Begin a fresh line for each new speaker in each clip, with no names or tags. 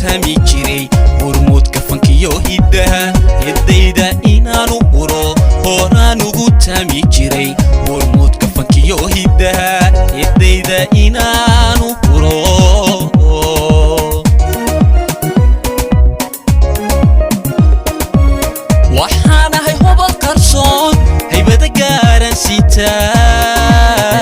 tami jiray hormoodka fankiyo hiddaha yadayda inaanu huro horaan ugu tami jiray hormoodka fankiyo hiddaha yadayda inaanu huro waxaanahay hubal qarsoon haybada gaaran sitaa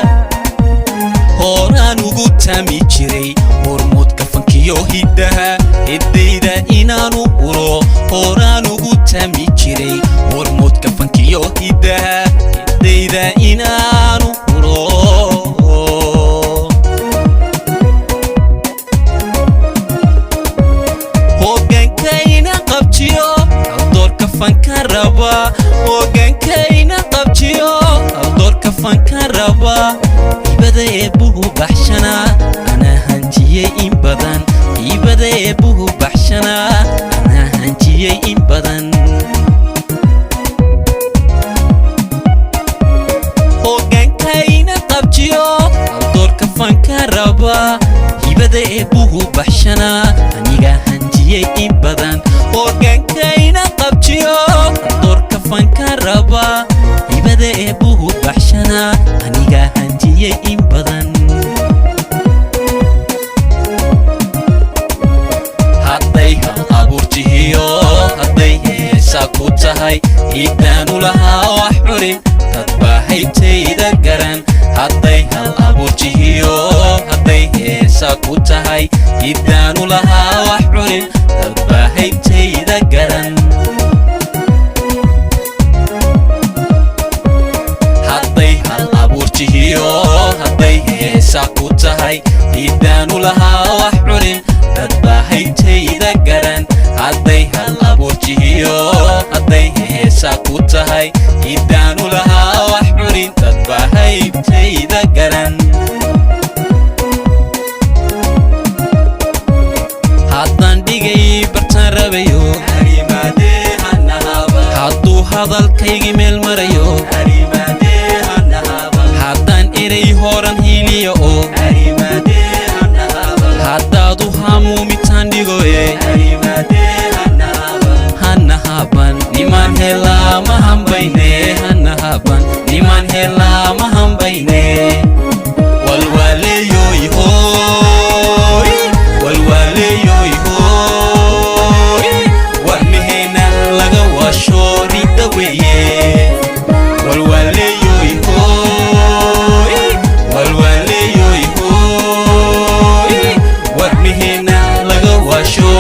horaan ugu tami jiray hormoodka fankiyo hiddaha yadayda inaanu huro horaan ugu tami jiray hormoodka fankiyo hiddaha yadayda inaanu huro hogaankayna qabjiyo haldoorka fanka raba hogaankayna qabjiyo haldoorka fanka raba ibada eebbuhu baxshanaa anaa hanjiyey in badan ibada eebbuhu baxshanaa anaa hanjiyey in badan hogaankayna qabjiyo haldoorka fanka raba ibada eebbuhu baxshanaa aniga hanjiyey in badan hogaankayna qabjiyo haldoorka fanka raba ibada eebbuhu baxshanaa aniga hanjiyey in badan hadday hal abuurtihiyo hadday heesaa ku tahay hidaanu lahaa wax curin dad baa haytayda garan hadday hal abuurtihiyo hadday heesaa ku tahay hidaanu lahaa wax curin dad baa haytayda garan hadday hal abuurtihiyo hadday heesaa ku tahay hidaanu lahaa wax curin dad baa haytayda garan hadday hal abuurtihiyo hadday heesaa ku tahay hidaanu lahaa wax curin dad baa haytayda garan haddaan dhigay bartaan rabayo hadduu hadalkaygii meel marayo haddaan erey horan hiiliya oo haddaadu hamuumitaan dhigoe hanahaban niman helaa ma hambayne hanahaban niman helaa ma hambayne walwaaleeyoy hooy walwaaleeyoy hooy warmiheenna laga washo ridda weeye walwaaleeyoy hooy walwaaleeyoy hooy warmiheenna laga washo